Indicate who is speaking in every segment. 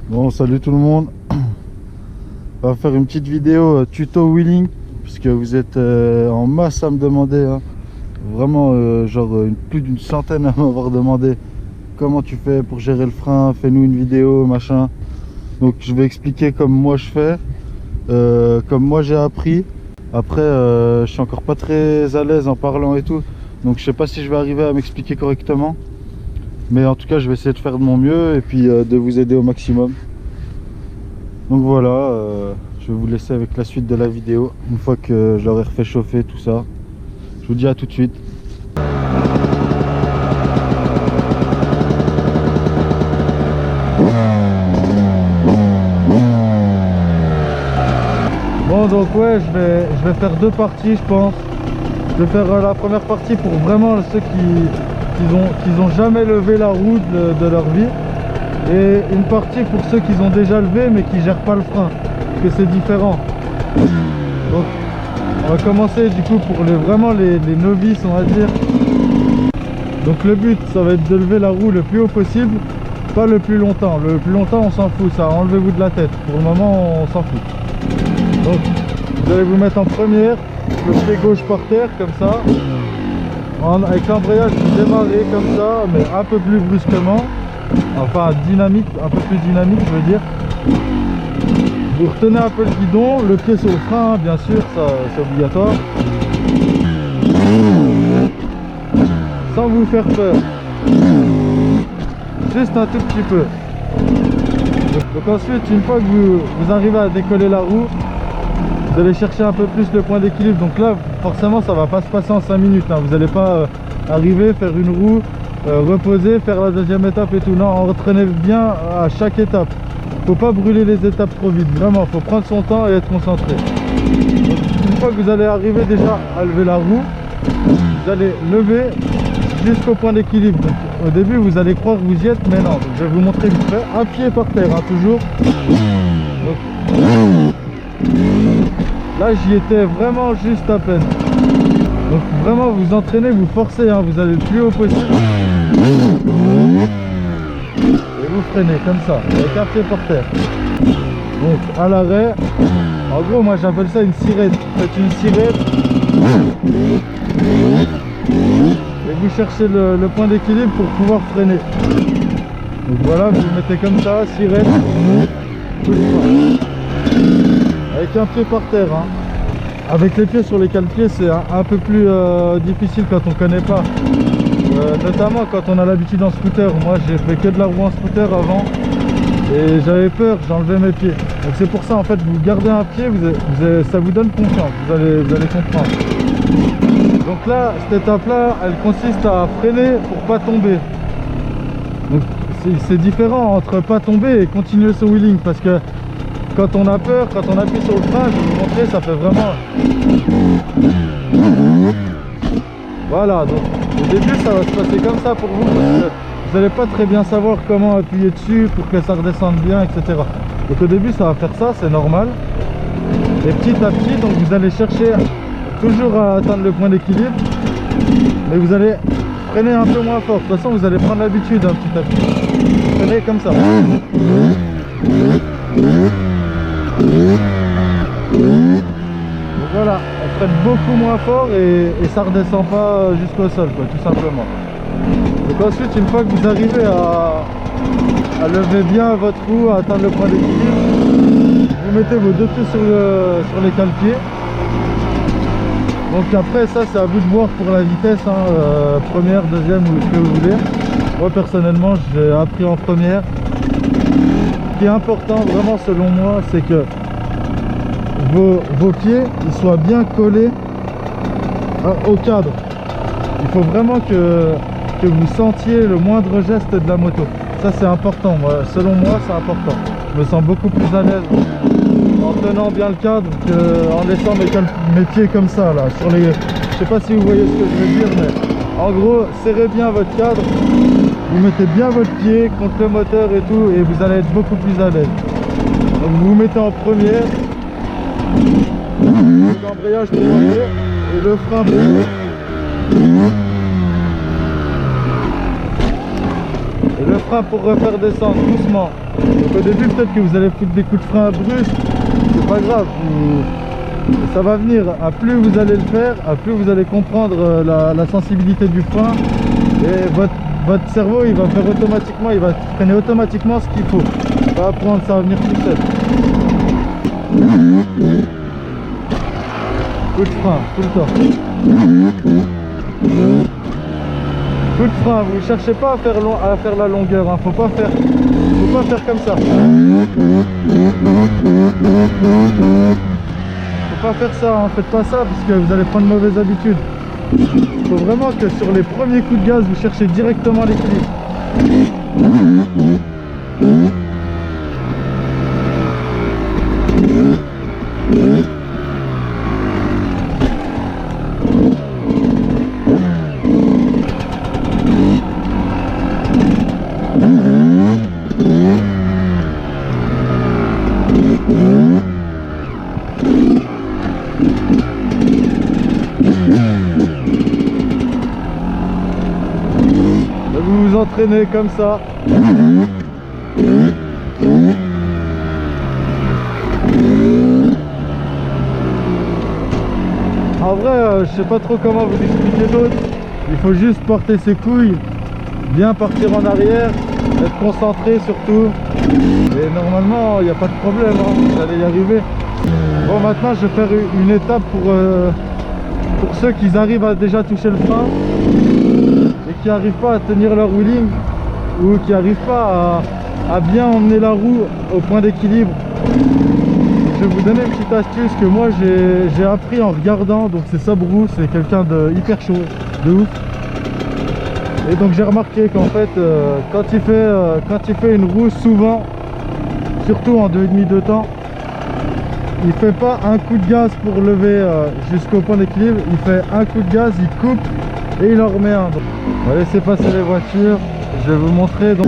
Speaker 1: Bon, salut tout le monde. On va faire une petite vidéo tuto wheeling puisque vous êtes en masse à me demander, hein. Vraiment plus d'une centaine à m'avoir demandé comment tu fais pour gérer le frein, fais-nous une vidéo, machin. Donc je vais expliquer comme moi je fais, comme moi j'ai appris. Après je suis encore pas très à l'aise en parlant et tout, donc je sais pas si je vais arriver à m'expliquer correctement. Mais en tout cas, je vais essayer de faire de mon mieux et puis de vous aider au maximum. Donc voilà, je vais vous laisser avec la suite de la vidéo. Une fois que je leur ai refait chauffer tout ça, je vous dis à tout de suite. Bon, donc ouais, je vais faire deux parties, je pense. Je vais faire la première partie pour vraiment ceux qui ont jamais levé la roue de leur vie, et une partie pour ceux qui ont déjà levé mais qui gèrent pas le frein, parce que c'est différent. Donc on va commencer du coup pour vraiment les novices, on va dire. Donc le but, ça va être de lever la roue le plus haut possible, pas le plus longtemps. Le plus longtemps on s'en fout, ça, enlevez-vous de la tête. Pour le moment on s'en fout. Donc vous allez vous mettre en première, le pied gauche par terre comme ça. Avec l'embrayage, vous démarrez comme ça, mais un peu plus brusquement, enfin dynamique, un peu plus dynamique je veux dire. Vous retenez un peu le guidon, le pied sur le frein, hein, bien sûr, ça c'est obligatoire. Sans vous faire peur, juste un tout petit peu. Donc ensuite, une fois que vous arrivez à décoller la roue, vous allez chercher un peu plus le point d'équilibre. Donc là forcément ça va pas se passer en 5 minutes, hein. Vous n'allez pas arriver, faire une roue, reposer, faire la deuxième étape et tout. Non, on retraînez bien à chaque étape. Faut pas brûler les étapes trop vite, vraiment, faut prendre son temps et être concentré. Donc, une fois que vous allez arriver déjà à lever la roue, vous allez lever jusqu'au point d'équilibre. Donc au début vous allez croire que vous y êtes, mais non. Donc, je vais vous montrer vite fait, un pied par terre, hein, toujours. Donc, là j'y étais vraiment juste à peine. Donc vraiment vous entraînez, vous forcez, hein, vous allez le plus haut possible. Et vous freinez comme ça, avec un pied par terre. Donc à l'arrêt, en gros moi j'appelle ça une sirène. Vous faites une sirène. Et vous cherchez le point d'équilibre pour pouvoir freiner. Donc voilà, vous mettez comme ça, sirène. Avec un pied par terre, hein. Avec les pieds sur les cale-pieds, c'est un peu plus difficile quand on connaît pas. Notamment quand on a l'habitude en scooter. Moi j'ai fait que de la roue en scooter avant et j'avais peur, j'enlevais mes pieds. Donc c'est pour ça en fait, vous gardez un pied, ça vous donne confiance, vous allez comprendre. Donc là, cette étape là, elle consiste à freiner pour pas tomber. Donc c'est différent entre pas tomber et continuer son wheeling, parce que quand on a peur, quand on appuie sur le frein, je vais vous montrer, ça fait vraiment... Voilà, donc au début ça va se passer comme ça pour vous, parce que vous n'allez pas très bien savoir comment appuyer dessus pour que ça redescende bien, etc. Donc au début ça va faire ça, c'est normal. Et petit à petit, donc vous allez chercher toujours à atteindre le point d'équilibre, mais vous allez freiner un peu moins fort. De toute façon vous allez prendre l'habitude, hein, petit à petit. Freinez comme ça. Donc voilà, on freine beaucoup moins fort et ça redescend pas jusqu'au sol, quoi, tout simplement. Donc ensuite, une fois que vous arrivez à lever bien votre roue, à atteindre le point d'équilibre, vous mettez vos deux pieds sur les cale-pieds. Donc après ça, c'est à vous de voir pour la vitesse, hein, première, deuxième ou ce que vous voulez. Moi personnellement j'ai appris en première. Ce qui est important vraiment selon moi, c'est que vos pieds ils soient bien collés au cadre. Il faut vraiment que vous sentiez le moindre geste de la moto. Ça c'est important, selon moi c'est important. Je me sens beaucoup plus à l'aise en tenant bien le cadre qu'en laissant mes pieds comme ça là sur les... Je sais pas si vous voyez ce que je veux dire, mais en gros serrez bien votre cadre. Vous mettez bien votre pied contre le moteur et tout, et vous allez être beaucoup plus à l'aise. Donc vous vous mettez en première, l'embrayage pour monter et le frein pour monter. Et le frein pour refaire descendre doucement. Donc au début peut-être que vous allez foutre des coups de frein brusques, c'est pas grave, ça va venir. À plus vous allez le faire, à plus vous allez comprendre la sensibilité du frein, et votre cerveau il va faire automatiquement, il va freiner automatiquement ce qu'il faut. Il va apprendre, ça va venir tout seul. Coup de frein tout le temps. Coup de frein, vous cherchez pas à faire la longueur, hein. Faut pas faire comme ça. Faut pas faire ça, hein. Faites pas ça parce que vous allez prendre une mauvaise habitude. Il faut vraiment que sur les premiers coups de gaz, vous cherchez directement l'équilibre. Vous vous entraînez comme ça. En vrai, je sais pas trop comment vous expliquer d'autre. Il faut juste porter ses couilles, bien partir en arrière, être concentré surtout. Et normalement, il n'y a pas de problème, hein. Vous allez y arriver. Bon, maintenant, je vais faire une étape pour ceux qui arrivent à déjà toucher le frein et qui n'arrivent pas à tenir leur wheeling ou qui n'arrivent pas à bien emmener la roue au point d'équilibre. Je vais vous donner une petite astuce que moi j'ai appris en regardant. Donc c'est Sabrou, c'est quelqu'un de hyper chaud, de ouf. Et donc j'ai remarqué qu'en fait quand il fait une roue, souvent, surtout en 2,5 de temps, il fait pas un coup de gaz pour lever jusqu'au point d'équilibre. Il fait un coup de gaz, il coupe et il en remet un. Donc, on va laisser passer les voitures. Je vais vous montrer. Donc...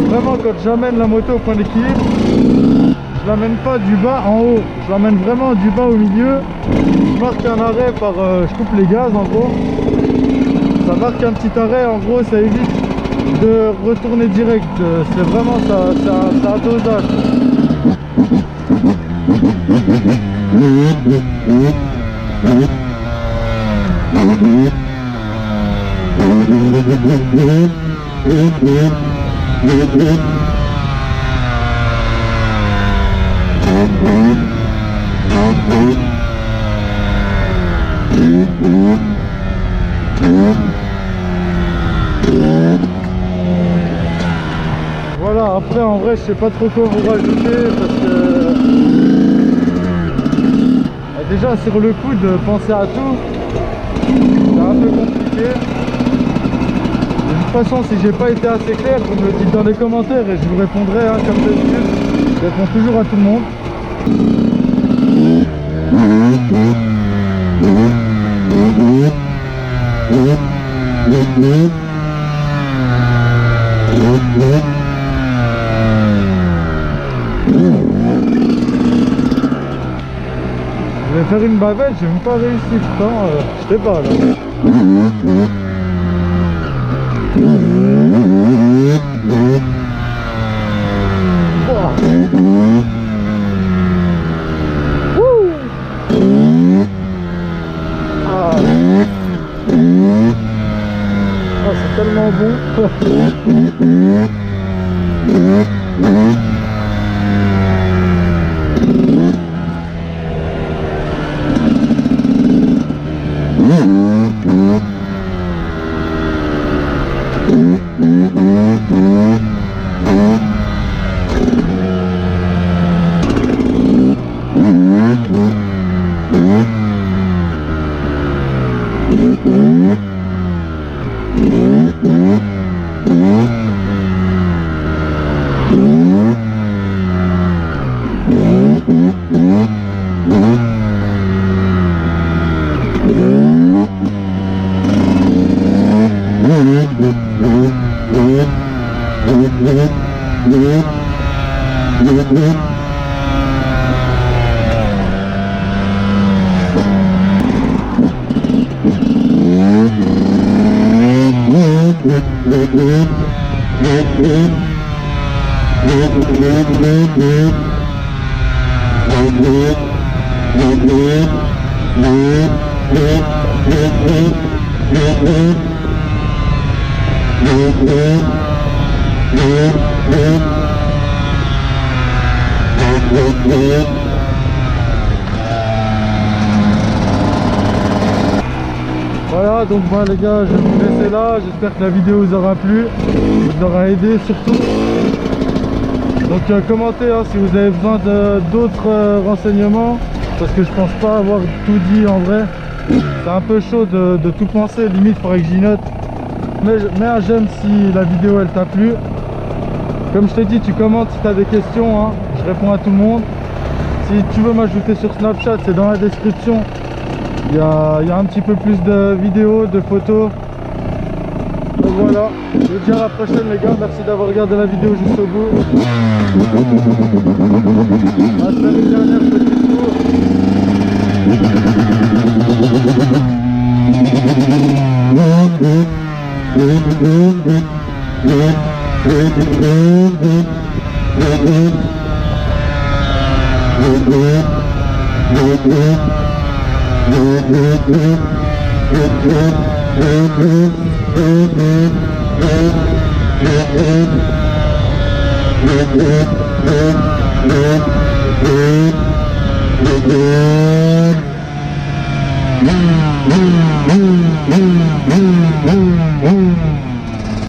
Speaker 1: Vraiment, quand j'amène la moto au point d'équilibre, je l'amène pas du bas en haut, je l'amène vraiment du bas au milieu. Je marque un arrêt par je coupe les gaz en gros, ça marque un petit arrêt, en gros ça évite de retourner direct. C'est vraiment ça, c'est un dosage. Voilà, après en vrai je sais pas trop quoi vous rajouter parce que déjà sur le coup de penser à tout, c'est un peu compliqué. De toute façon, si j'ai pas été assez clair, vous me le dites dans les commentaires et je vous répondrai, hein, comme d'habitude. Je réponds toujours à tout le monde. Je vais faire une bavette, j'ai même pas réussi, pourtant, je sais pas là. C'est tellement bon. Voilà, donc moi les gars, je vais vous laisser là. J'espère que la vidéo vous aura plu, vous aura aidé surtout. Donc commentez hein, si vous avez besoin d'autres renseignements, parce que je pense pas avoir tout dit en vrai. C'est un peu chaud de tout penser, limite il faudrait que j'y note. Mais mets un j'aime si la vidéo elle t'a plu. Comme je t'ai dit, tu commentes si tu as des questions, hein. Je réponds à tout le monde. Si tu veux m'ajouter sur Snapchat, c'est dans la description. Il y a un petit peu plus de vidéos, de photos. Donc voilà, je vous dis à la prochaine les gars, merci d'avoir regardé la vidéo jusqu'au bout. On va se faire une dernière petite tour.